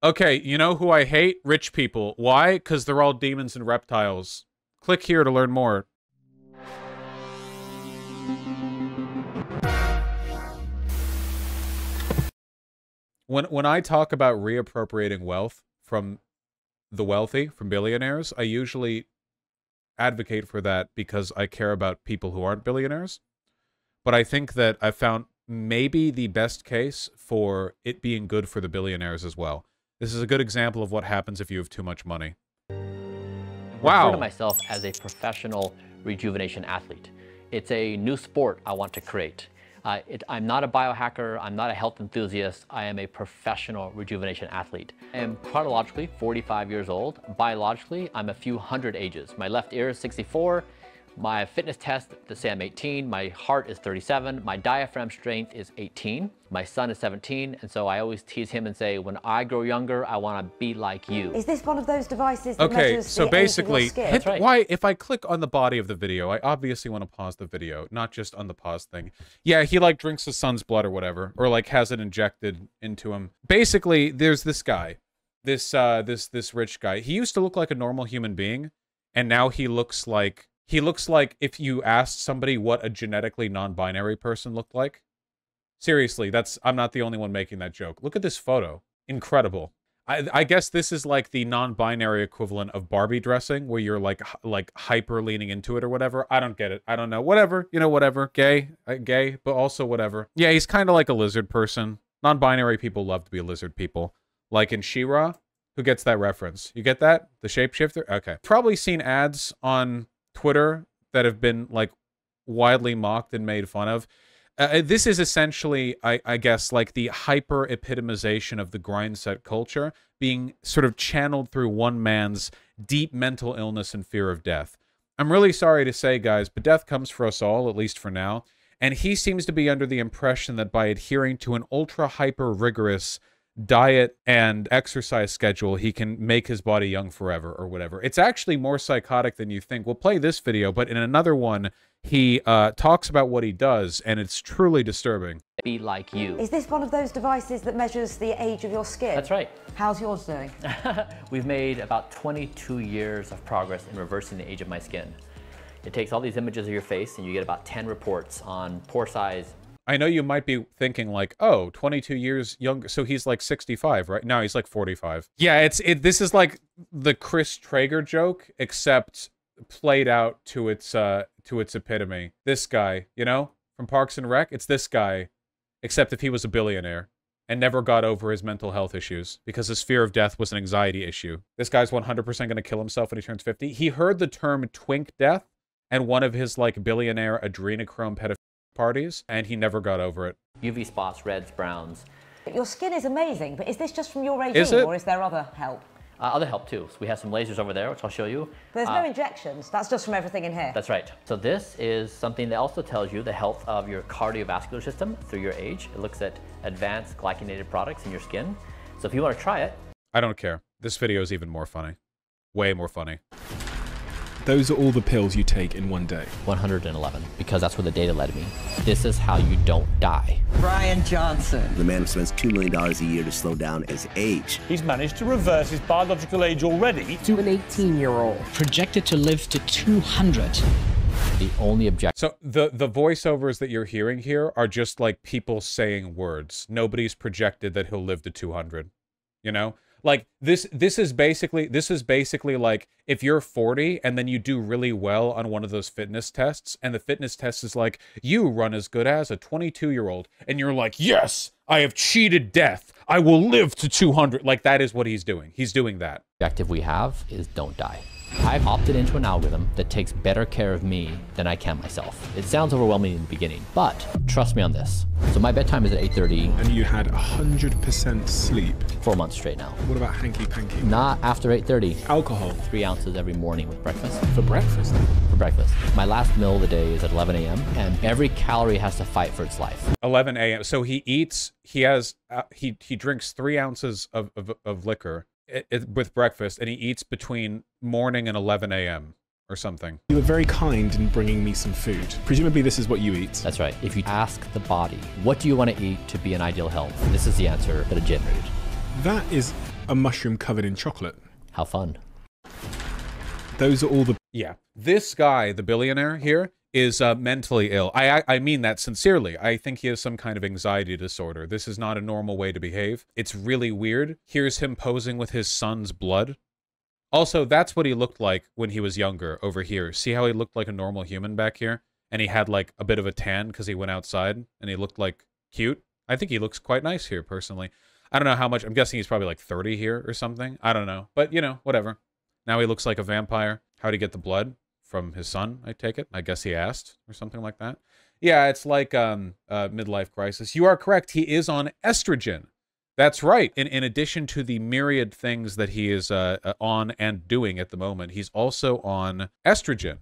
Okay, you know who I hate? Rich people. Why? Because they're all demons and reptiles. Click here to learn more. When I talk about reappropriating wealth from the wealthy, from billionaires, I usually advocate for that because I care about people who aren't billionaires. But I think that I found maybe the best case for it being good for the billionaires as well. This is a good example of what happens if you have too much money. Wow. I refer to myself as a professional rejuvenation athlete. It's a new sport I want to create. I'm not a biohacker, I'm not a health enthusiast, I am a professional rejuvenation athlete. I am chronologically 45 years old. Biologically, I'm a few hundred ages. My left ear is 64. My fitness test, to say I'm 18, my heart is 37, my diaphragm strength is 18, my son is 17, and so I always tease him and say, when I grow younger, I want to be like you. Is this one of those devices that measures the age of your skin? That's right. Why, if I click on the body of the video, I obviously want to pause the video, not just on the pause thing. Yeah, he like drinks his son's blood or whatever, or like has it injected into him. Basically, there's this guy, this rich guy. He used to look like a normal human being, and now he looks like if you asked somebody what a genetically non-binary person looked like. Seriously, I'm not the only one making that joke. Look at this photo. Incredible. I guess this is like the non-binary equivalent of Barbie dressing, where you're like hyper leaning into it or whatever. I don't get it. I don't know. Whatever. You know, whatever. Gay, but also whatever. Yeah, he's kind of like a lizard person. Non-binary people love to be lizard people. Like in She-Ra. Who gets that reference? You get that? The shapeshifter? Okay. Probably seen ads on Twitter that have been like widely mocked and made fun of. This is essentially, I guess, like the hyper epitomization of the grind set culture being sort of channeled through one man's deep mental illness and fear of death. I'm really sorry to say, guys, but death comes for us all, at least for now. And he seems to be under the impression that by adhering to an ultra hyper rigorous diet and exercise schedule, he can make his body young forever or whatever. It's actually more psychotic than you think. We'll play this video, but in another one, he talks about what he does, and it's truly disturbing. Be like you. Is this one of those devices that measures the age of your skin? That's right. How's yours doing? We've made about 22 years of progress in reversing the age of my skin. It takes all these images of your face, and you get about 10 reports on pore size. I know you might be thinking like, oh, 22 years younger, so he's like 65, right? No, he's like 45. Yeah, this is like the Chris Traeger joke, except played out to its epitome. This guy, you know, from Parks and Rec, it's this guy, except if he was a billionaire and never got over his mental health issues because his fear of death was an anxiety issue. This guy's 100% going to kill himself when he turns 50. He heard the term twink death and one of his like billionaire adrenochrome pedophilia parties, and he never got over it. UV spots, reds, browns. Your skin is amazing, but is this just from your regime, or is there other help? Other help too. So we have some lasers over there, which I'll show you. There's no injections. That's just from everything in here. That's right. So this is something that also tells you the health of your cardiovascular system through your age. It looks at advanced glycinated products in your skin. So if you want to try it. I don't care. This video is even more funny. Way more funny. Those are all the pills you take in one day. 111, because that's where the data led me. This is how you don't die. Brian Johnson. The man who spends $2 million a year to slow down his age. He's managed to reverse his biological age already. To an 18-year-old. Projected to live to 200. The only objective. So the voiceovers that you're hearing here are just like people saying words. Nobody's projected that he'll live to 200. You know? Like this is basically like if you're 40 and then you do really well on one of those fitness tests, and the fitness test is like, you run as good as a 22-year-old, and you're like, yes, I have cheated death. I will live to 200. Like that is what he's doing. He's doing that. The objective we have is don't die. I've opted into an algorithm that takes better care of me than I can myself. It sounds overwhelming in the beginning, but trust me on this. So my bedtime is at 8:30. And you had 100% sleep. 4 months straight now. What about hanky-panky? Not after 8:30. Alcohol? 3 ounces every morning with breakfast. For breakfast? For breakfast. My last meal of the day is at 11 a.m. and every calorie has to fight for its life. 11 a.m. So he eats, he drinks 3 ounces of liquor with breakfast, and he eats between morning and 11 a.m. or something. You were very kind in bringing me some food. Presumably this is what you eat. That's right. If you ask the body, what do you want to eat to be in ideal health? This is the answer that it generated. That is a mushroom covered in chocolate. How fun. Those are all the... Yeah. This guy, the billionaire here, is mentally ill. I mean that sincerely. I think he has some kind of anxiety disorder. This is not a normal way to behave. It's really weird. Here's him posing with his son's blood. Also, that's what he looked like when he was younger over here. See how he looked like a normal human back here? And he had like a bit of a tan because he went outside and he looked like cute. I think he looks quite nice here, personally. I don't know how much. I'm guessing he's probably like 30 here or something. I don't know. But, you know, whatever. Now he looks like a vampire. How'd he get the blood? From his son, I take it. I guess he asked or something like that. Yeah, it's like midlife crisis. You are correct. He is on estrogen. That's right. In addition to the myriad things that he is on and doing at the moment, he's also on estrogen.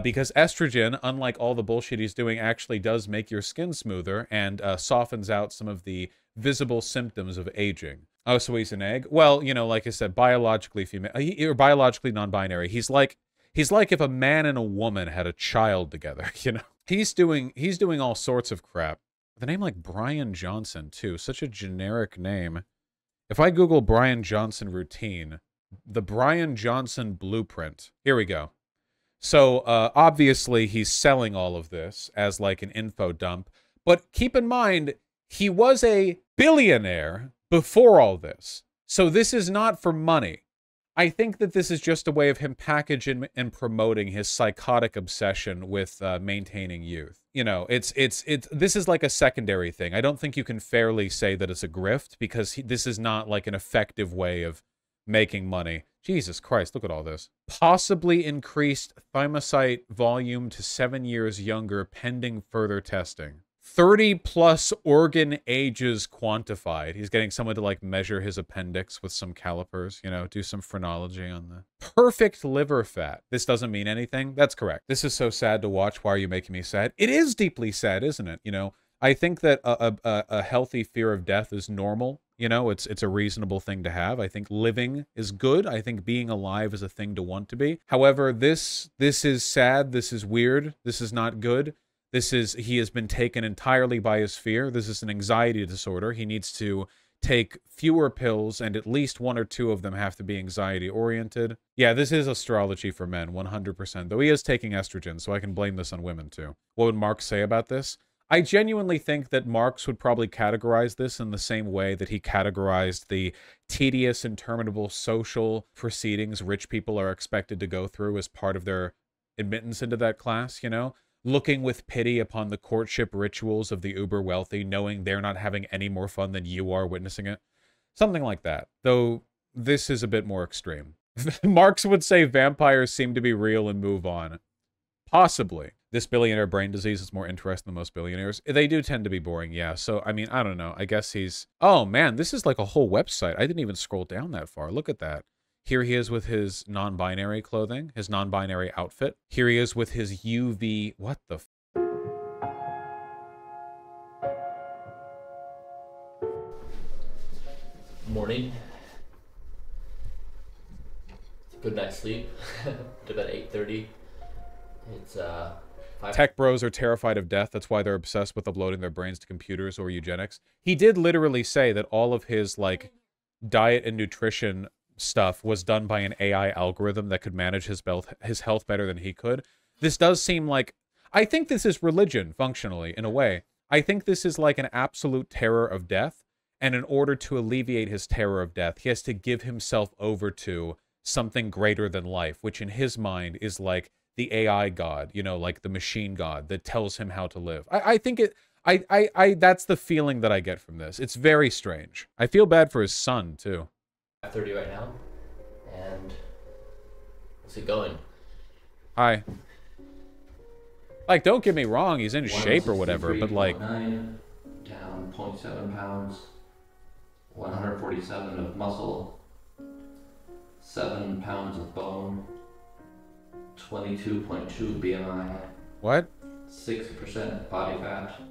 Because estrogen, unlike all the bullshit he's doing, actually does make your skin smoother and softens out some of the visible symptoms of aging. Oh, so he's an egg? Well, you know, like I said, biologically female, or biologically non-binary. He's like if a man and a woman had a child together, you know? He's doing all sorts of crap. The name like Brian Johnson, too. Such a generic name. If I Google Brian Johnson routine, the Brian Johnson blueprint. Here we go. So, obviously, he's selling all of this as like an info dump. But keep in mind, he was a billionaire before all this. So this is not for money. I think that this is just a way of him packaging and promoting his psychotic obsession with maintaining youth. You know, this is like a secondary thing. I don't think you can fairly say that it's a grift because this is not like an effective way of making money. Jesus Christ, look at all this. Possibly increased thymocyte volume to 7 years younger pending further testing. 30+ organ ages quantified. He's getting someone to like measure his appendix with some calipers, you know, do some phrenology on the perfect liver fat. This doesn't mean anything. That's correct. This is so sad to watch. Why are you making me sad? It is deeply sad, isn't it? You know, I think that a healthy fear of death is normal. You know, it's a reasonable thing to have. I think living is good. I think being alive is a thing to want to be. However, this is sad. This is weird. This is not good. He has been taken entirely by his fear. This is an anxiety disorder. He needs to take fewer pills, and at least 1 or 2 of them have to be anxiety-oriented. Yeah, this is astrology for men, 100%. Though he is taking estrogen, so I can blame this on women, too. What would Marx say about this? I genuinely think that Marx would probably categorize this in the same way that he categorized the tedious, interminable social proceedings rich people are expected to go through as part of their admittance into that class, you know? Looking with pity upon the courtship rituals of the uber wealthy, knowing they're not having any more fun than you are witnessing it. Something like that. Though this is a bit more extreme. Marx would say vampires seem to be real and move on. Possibly. This billionaire brain disease is more interesting than most billionaires. They do tend to be boring, yeah. So, I mean, I don't know. I guess he's... Oh, man, this is like a whole website. I didn't even scroll down that far. Look at that. Here he is with his non-binary clothing, his non-binary outfit. Here he is with his UV... What the... Morning. Good night's sleep. To bed at 8:30. It's Tech bros are terrified of death. That's why they're obsessed with uploading their brains to computers or eugenics. He did literally say that all of his like diet and nutrition stuff was done by an AI algorithm that could manage his health better than he could. This does seem like... I think this is religion, functionally, in a way. I think this is like an absolute terror of death, and in order to alleviate his terror of death, he has to give himself over to something greater than life, which in his mind is like the AI god, you know, like the machine god that tells him how to live. I think it... that's the feeling that I get from this. It's very strange. I feel bad for his son, too. 5:30 right now, and what's it going? Hi. Like, don't get me wrong, he's in shape or whatever, but like... down 0.7 pounds, 147 of muscle, 7 pounds of bone, 22.2 BMI. What? 6% body fat,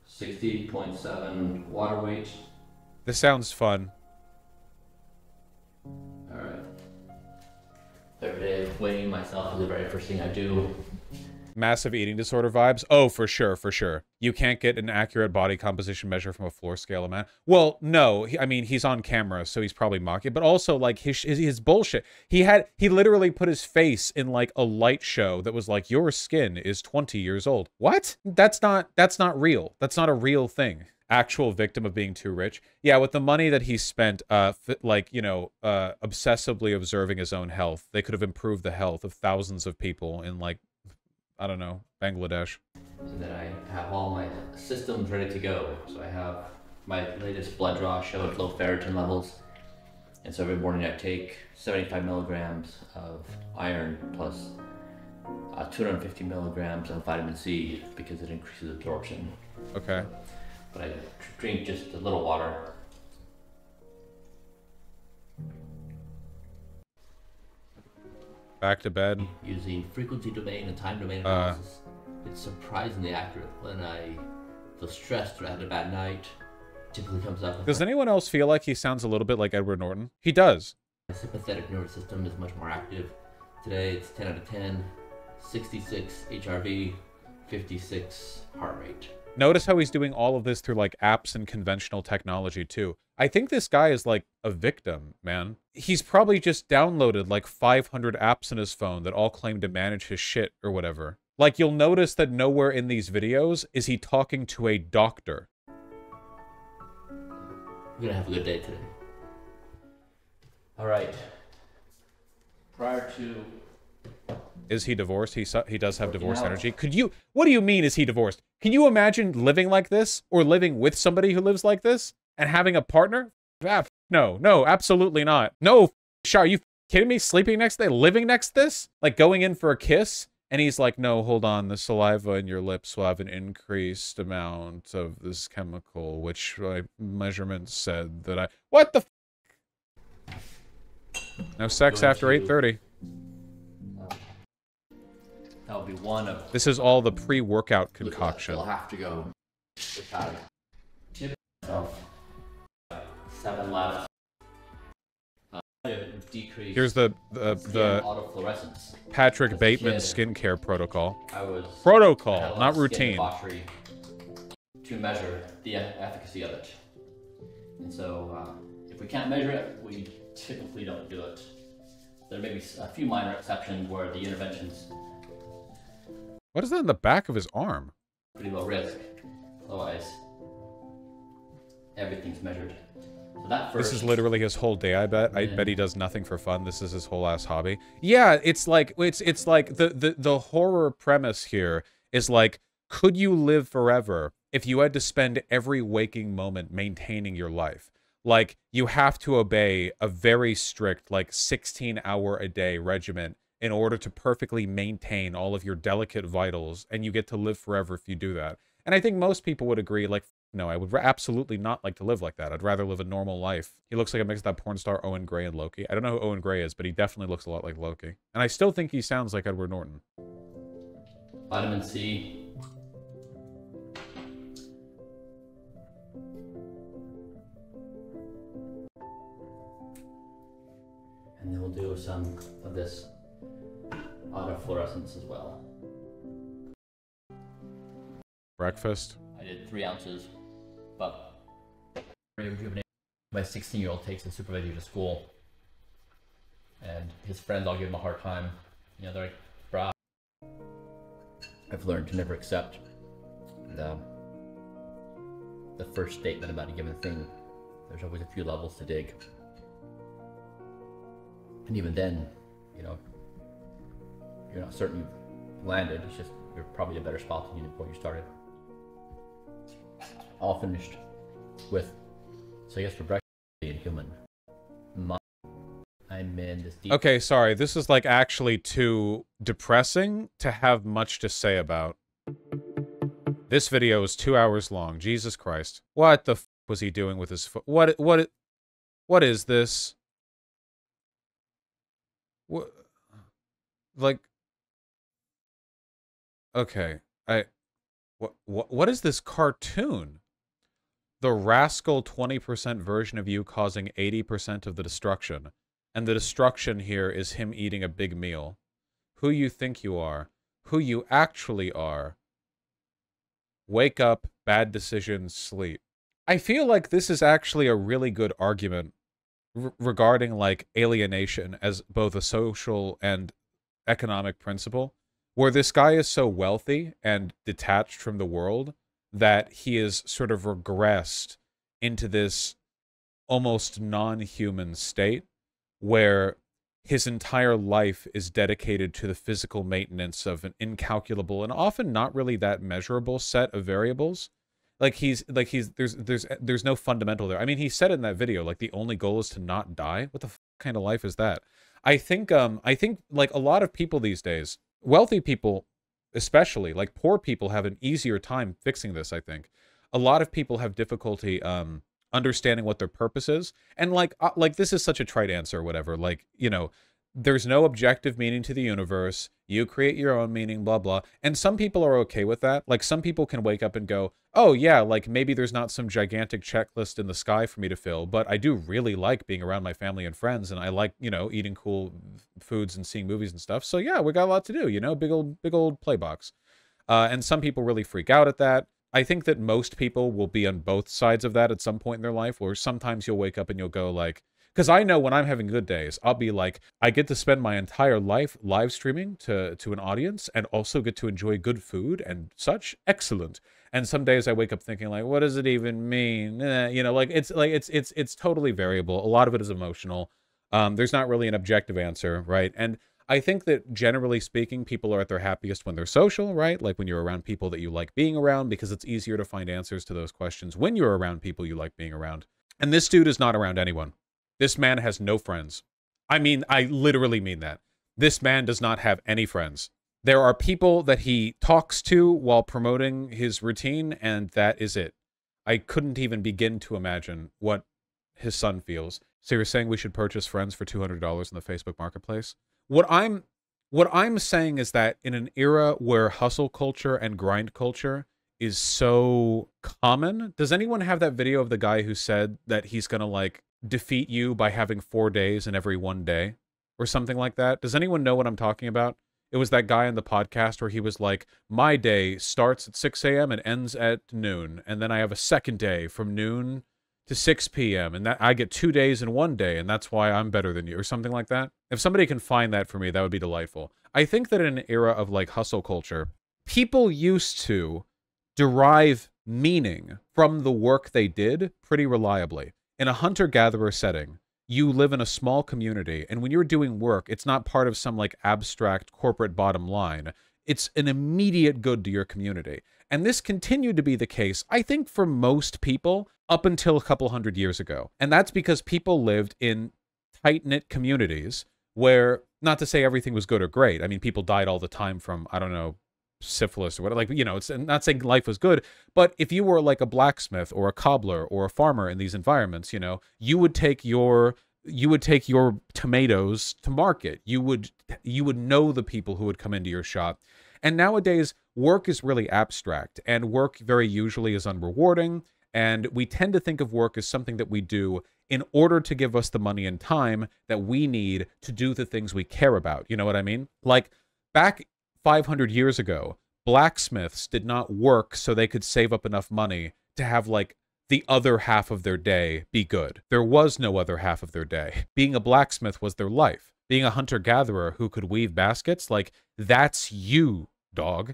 60.7 water weight. This sounds fun. Alright. Every day weighing myself is the very first thing I do. Massive eating disorder vibes. Oh, for sure, for sure. You can't get an accurate body composition measure from a floor scale of man. Well, no, I mean, he's on camera, so he's probably mocking. But also, like, his bullshit. He literally put his face in, like, a light show that was like, your skin is 20 years old. What? That's not real. That's not a real thing. Actual victim of being too rich. Yeah, with the money that he spent, like, you know, obsessively observing his own health, they could have improved the health of thousands of people in, like, I don't know, Bangladesh. So that I have all my systems ready to go. So I have my latest blood draw showed low ferritin levels. And so every morning I take 75 milligrams of iron plus 250 milligrams of vitamin C because it increases absorption. Okay. But I drink just a little water. Back to bed. Using frequency domain and time domain analysis. It's surprisingly accurate. When I feel stressed or had a bad night, typically comes up. Does anyone else feel like he sounds a little bit like Edward Norton? He does. My sympathetic nervous system is much more active. Today it's 10 out of 10, 66 HRV, 56 heart rate. Notice how he's doing all of this through, like, apps and conventional technology, too. I think this guy is, like, a victim, man. He's probably just downloaded, like, 500 apps in his phone that all claim to manage his shit or whatever. Like, you'll notice that nowhere in these videos is he talking to a doctor. We're gonna have a good day today. All right. Prior to... Is he divorced? He does have divorce energy. What do you mean, is he divorced? Can you imagine living like this? Or living with somebody who lives like this? And having a partner? No, absolutely not. No, are you kidding me? Sleeping next to this? Living next to this? Like, going in for a kiss? And he's like, no, hold on. The saliva in your lips will have an increased amount of this chemical, which my measurements said that I... What the f? No sex after 8:30. That would be one of... This is all the pre-workout concoction. I'll have to go. Seven left. Decrease. Here's the autofluorescence. Patrick Bateman skincare protocol. Had a Not skin routine. debauchery to measure the efficacy of it. And so, if we can't measure it, we typically don't do it. There may be a few minor exceptions where the interventions... What is that in the back of his arm? Pretty low risk. Otherwise, everything's measured. So that first... This is literally his whole day, I bet. I bet he does nothing for fun. This is his whole ass hobby. Yeah, it's like the horror premise here is like, could you live forever if you had to spend every waking moment maintaining your life? Like, you have to obey a very strict, like, 16-hour-a-day regimen in order to perfectly maintain all of your delicate vitals, and you get to live forever if you do that. And I think most people would agree, like, no, I would absolutely not like to live like that. I'd rather live a normal life. He looks like a mix of that porn star Owen Gray and Loki. I don't know who Owen Gray is, but he definitely looks a lot like Loki. And I still think he sounds like Edward Norton. Vitamin C. And then we'll do some of this autofluorescence as well. Breakfast. I did 3 ounces, but my 16-year-old takes his supervisor to school, and his friends all give him a hard time. You know, they're like, brah. I've learned to never accept the first statement about a given thing. There's always a few levels to dig. And even then, you know, you're not certain you've landed. It's just, you're probably a better spot than you did before you started. All finished with, so I guess for breakfast, being human. I'm in this deep... Okay, sorry. This is, like, actually too depressing to have much to say about. This video is 2 hours long. Jesus Christ. What the f was he doing with his foot? What is this? What? Like... Okay. What is this cartoon? The rascal 20% version of you causing 80% of the destruction. And the destruction here is him eating a big meal. Who you think you are? who you actually are. Wake up, bad decisions, sleep. I feel like this is actually a really good argument regarding like alienation as both a social and economic principle, where this guy is so wealthy and detached from the world that he is sort of regressed into this almost non-human state where his entire life is dedicated to the physical maintenance of an incalculable and often not really that measurable set of variables. There's no fundamental there. I mean, he said in that video, like, the only goal is to not die. What the kind of life is that? I think like a lot of people these days, wealthy people especially, like poor people have an easier time fixing this, I think. A lot of people have difficulty understanding what their purpose is. And like this is such a trite answer or whatever. Like, you know, there's no objective meaning to the universe. You create your own meaning, blah, blah. And some people are okay with that. Like some people can wake up and go, oh yeah, like maybe there's not some gigantic checklist in the sky for me to fill, but I do really like being around my family and friends. And I like, you know, eating cool foods and seeing movies and stuff. So yeah, we got a lot to do, you know, big old play box. And some people really freak out at that. I think that most people will be on both sides of that at some point in their life, where sometimes you'll wake up and you'll go like, because I know when I'm having good days, I'll be like, I get to spend my entire life live streaming to an audience and also get to enjoy good food and such. Excellent. And some days I wake up thinking like, what does it even mean? You know, it's totally variable. A lot of it is emotional. There's not really an objective answer, right? And I think that generally speaking, people are at their happiest when they're social, right? Like when you're around people that you like being around, because it's easier to find answers to those questions when you're around people you like being around. And this dude is not around anyone. This man has no friends. I mean, I literally mean that. This man does not have any friends. There are people that he talks to while promoting his routine, and that is it. I couldn't even begin to imagine what his son feels. So you're saying we should purchase friends for $200 in the Facebook Marketplace? What I'm saying is that in an era where hustle culture and grind culture is so common, does anyone have that video of the guy who said that he's gonna like defeat you by having 4 days in every one day or something like that? Does anyone know what I'm talking about? It was that guy on the podcast where he was like, my day starts at 6 a.m. and ends at noon, and then I have a second day from noon to 6 p.m. and that I get 2 days in one day, and that's why I'm better than you, or something like that. If somebody can find that for me, that would be delightful. I think that in an era of like hustle culture, people used to derive meaning from the work they did pretty reliably. In a hunter-gatherer setting, you live in a small community, and when you're doing work, it's not part of some like abstract corporate bottom line. It's an immediate good to your community. And this continued to be the case, I think, for most people up until a couple hundred years ago. And that's because people lived in tight-knit communities where, not to say everything was good or great. I mean, people died all the time from, I don't know, syphilis or whatever. Like, you know, it's not saying life was good, but if you were like a blacksmith or a cobbler or a farmer in these environments, you know, you would take your tomatoes to market. You would know the people who would come into your shop. And nowadays, work is really abstract, and work very usually is unrewarding. And we tend to think of work as something that we do in order to give us the money and time that we need to do the things we care about. You know what I mean? Like back 500 years ago, blacksmiths did not work so they could save up enough money to have like the other half of their day be good. There was no other half of their day. Being a blacksmith was their life. Being a hunter-gatherer who could weave baskets, like, that's you, dog.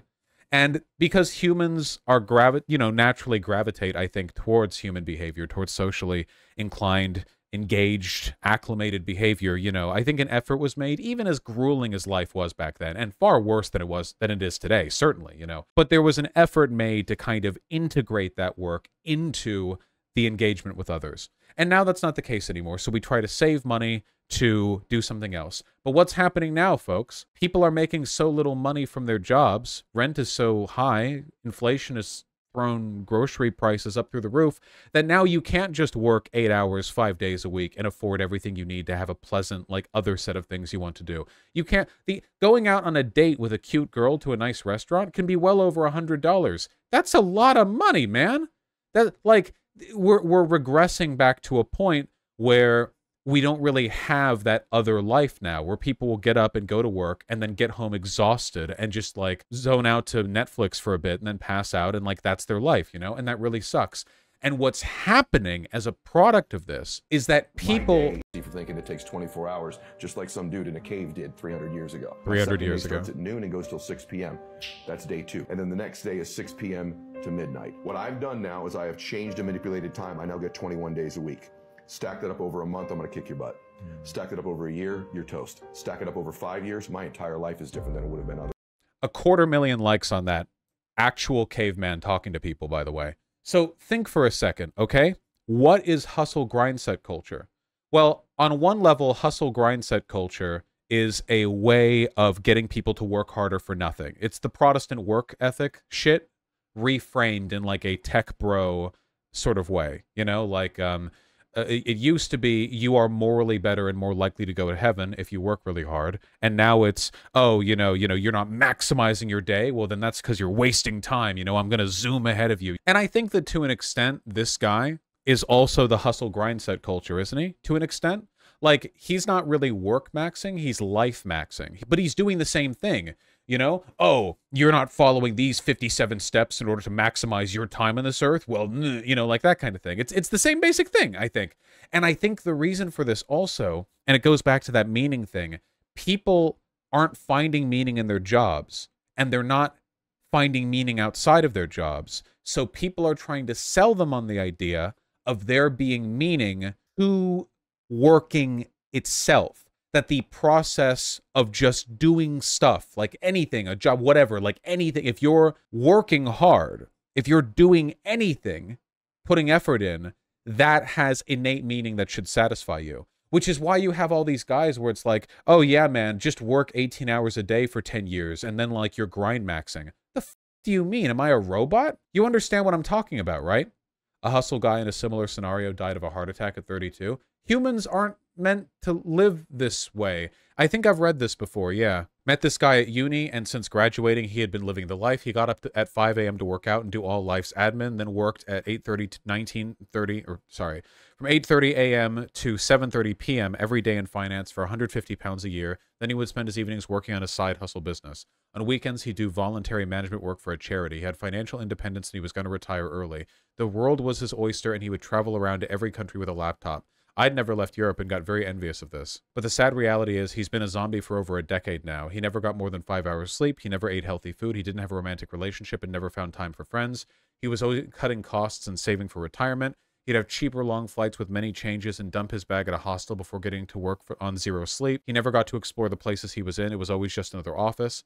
And because humans are naturally gravitate, I think, towards human behavior, towards socially inclined, engaged, acclimated behavior, you know, I think an effort was made, even as grueling as life was back then, and far worse than it is today, certainly, you know. But there was an effort made to kind of integrate that work into the engagement with others. And now that's not the case anymore, so we try to save money to do something else. But what's happening now, folks? People are making so little money from their jobs, rent is so high, inflation has thrown grocery prices up through the roof, that now you can't just work 8 hours, 5 days a week and afford everything you need to have a pleasant, like, other set of things you want to do. You can't, going out on a date with a cute girl to a nice restaurant can be well over $100. That's a lot of money, man. That, like, we're regressing back to a point where we don't really have that other life now where people will get up and go to work and then get home exhausted and just like zone out to Netflix for a bit and then pass out, and like that's their life, you know? And that really sucks. And what's happening as a product of this is that people... For thinking it takes 24 hours, just like some dude in a cave did 300 years ago. 300 years ago. Starts at noon and goes till 6 p.m. That's day 2. And then the next day is 6 p.m. to midnight. What I've done now is I have changed and manipulated time. I now get 21 days a week. Stack that up over a month, I'm going to kick your butt. Stack it up over a year, you're toast. Stack it up over 5 years, my entire life is different than it would have been otherwise. 250,000 likes on that. Actual caveman talking to people, by the way. So think for a second, okay? What is hustle grindset culture? Well, on one level, hustle grindset culture is a way of getting people to work harder for nothing. It's the Protestant work ethic shit reframed in like a tech bro sort of way, you know? Like, it used to be you are morally better and more likely to go to heaven if you work really hard. And now it's, oh, you're not maximizing your day. Well, then that's because you're wasting time. You know, I'm going to zoom ahead of you. And I think that to an extent, this guy is also the hustle grindset culture, isn't he? To an extent. Like, he's not really work maxing, he's life maxing. But he's doing the same thing. You know, oh, you're not following these 57 steps in order to maximize your time on this earth. Well, you know, like that kind of thing. It's the same basic thing, I think. And I think the reason for this also, and it goes back to that meaning thing, people aren't finding meaning in their jobs, and they're not finding meaning outside of their jobs. So people are trying to sell them on the idea of there being meaning to working itself. That the process of just doing stuff, like anything, a job, whatever, like anything, if you're working hard, if you're doing anything, putting effort in, that has innate meaning that should satisfy you. Which is why you have all these guys where it's like, oh yeah, man, just work 18 hours a day for 10 years and then like you're grind maxing. The f do you mean? Am I a robot? You understand what I'm talking about, right? A hustle guy in a similar scenario died of a heart attack at 32. Humans aren't meant to live this way. I think I've read this before, yeah. Met this guy at uni, and since graduating, he had been living the life. He got up at 5 a.m. to work out and do all life's admin, then worked at 8:30 to 19:30, or sorry, from 8:30 a.m. to 7:30 p.m. every day in finance for 150 pounds a year. Then he would spend his evenings working on his side hustle business. On weekends, he'd do voluntary management work for a charity. He had financial independence, and he was going to retire early. The world was his oyster, and he would travel around to every country with a laptop. I'd never left Europe and got very envious of this. But the sad reality is he's been a zombie for over a decade now. He never got more than 5 hours sleep. He never ate healthy food. He didn't have a romantic relationship and never found time for friends. He was always cutting costs and saving for retirement. He'd have cheaper long flights with many changes and dump his bag at a hostel before getting to work on zero sleep. He never got to explore the places he was in. It was always just another office.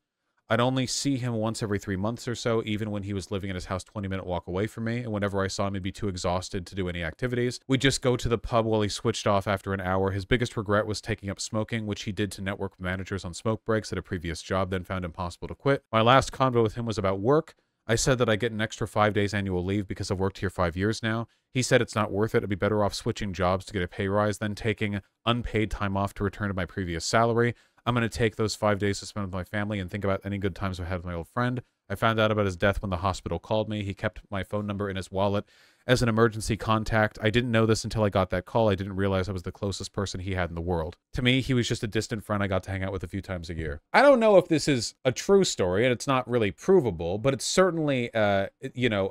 I'd only see him once every 3 months or so, even when he was living in his house 20-minute walk away from me, and whenever I saw him, he'd be too exhausted to do any activities. We'd just go to the pub while he switched off after an hour. His biggest regret was taking up smoking, which he did to network with managers on smoke breaks at a previous job, then found impossible to quit. My last convo with him was about work. I said that I get an extra 5 days annual leave because I've worked here 5 years now. He said it's not worth it. I'd be better off switching jobs to get a pay rise than taking unpaid time off to return to my previous salary. I'm going to take those 5 days to spend with my family and think about any good times I had with my old friend. I found out about his death when the hospital called me. He kept my phone number in his wallet as an emergency contact. I didn't know this until I got that call. I didn't realize I was the closest person he had in the world. To me, he was just a distant friend I got to hang out with a few times a year. I don't know if this is a true story, and it's not really provable, but it's certainly, a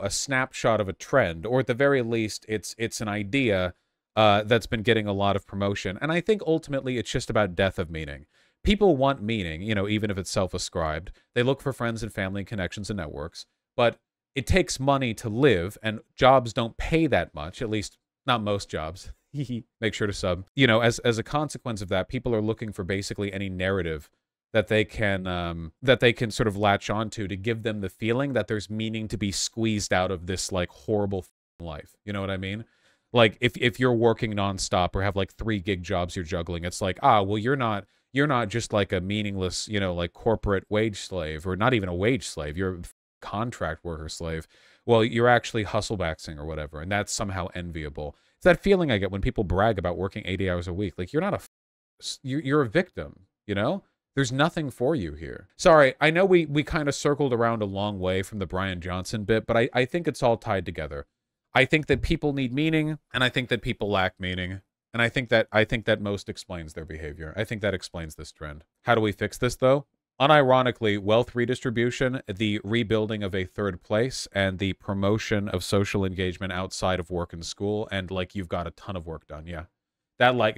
snapshot of a trend, or at the very least, it's an idea that's been getting a lot of promotion. And I think ultimately it's just about death of meaning. People want meaning, even if it's self-ascribed. They look for friends and family and connections and networks, but it takes money to live, and jobs don't pay that much, at least not most jobs. Make sure to sub. As a consequence of that, people are looking for basically any narrative that they can sort of latch onto to give them the feeling that there's meaning to be squeezed out of this like horrible life. You know what I mean? Like if you're working nonstop or have like 3 gig jobs you're juggling, it's like, well, you're not just like a meaningless, like corporate wage slave, or not even a wage slave. You're a contract worker slave. Well, you're actually hustle maxing or whatever, and that's somehow enviable. It's that feeling I get when people brag about working 80 hours a week. Like, you're not you're a victim, There's nothing for you here. Sorry, I know we kind of circled around a long way from the Brian Johnson bit, but I think it's all tied together. I think that people need meaning, and I think that people lack meaning. And I think that most explains their behavior. I think that explains this trend. How do we fix this, though? Unironically, wealth redistribution, the rebuilding of a third place, and the promotion of social engagement outside of work and school, and, like, you've got a ton of work done, yeah. That, like,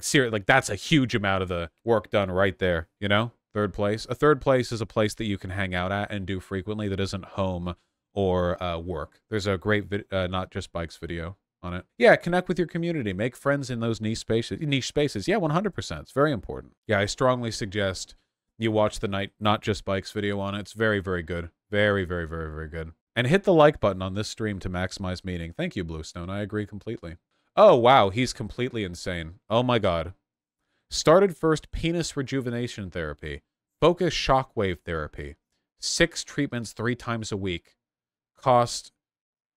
seriously, like, that's a huge amount of the work done right there, you know? Third place. A third place is a place that you can hang out at and do frequently that isn't home or work. There's a great Not Just Bikes video on it. Yeah, connect with your community. Make friends in those niche spaces. Yeah, 100%. It's very important. Yeah, I strongly suggest you watch the Not Just Bikes video on it. It's very, very good. Very, very, very, very good. And hit the like button on this stream to maximize meaning. Thank you, Bluestone. I agree completely. Oh, wow. He's completely insane. Oh, my God. Started first penis rejuvenation therapy. Focus shockwave therapy. 6 treatments 3 times a week. Cost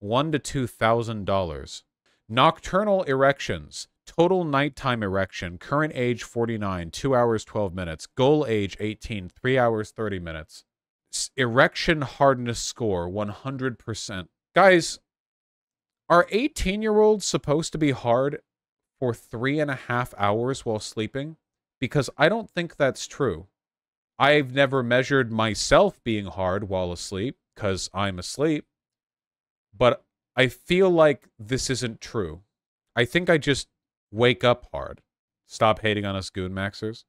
$1,000 to $2,000. Nocturnal erections. Total nighttime erection. Current age 49. 2 hours 12 minutes. Goal age 18. 3 hours 30 minutes. Erection hardness score 100%. Guys, are 18-year-olds supposed to be hard for 3.5 hours while sleeping? Because I don't think that's true. I've never measured myself being hard while asleep, because I'm asleep. But I feel like this isn't true. I think I just wake up hard. Stop hating on us goon maxers.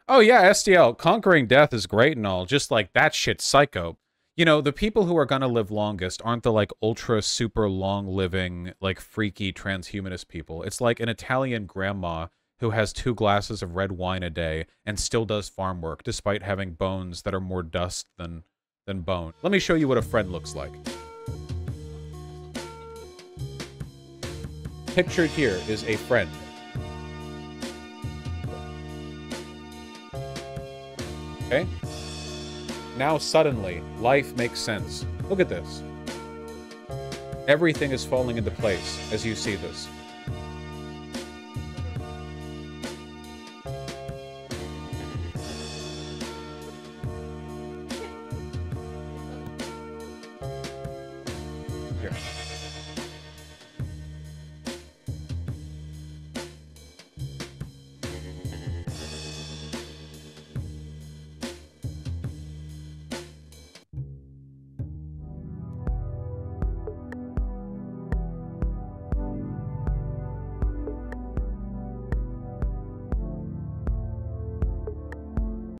Oh yeah, SDL, conquering death is great and all, just like that shit's psycho. You know, the people who are gonna live longest aren't the, like, ultra super long-living, like, freaky transhumanist people. It's like an Italian grandma who has 2 glasses of red wine a day and still does farm work, despite having bones that are more dust than bone. Let me show you what a friend looks like. Pictured here is a friend. Okay? Now suddenly, life makes sense. Look at this. Everything is falling into place as you see this.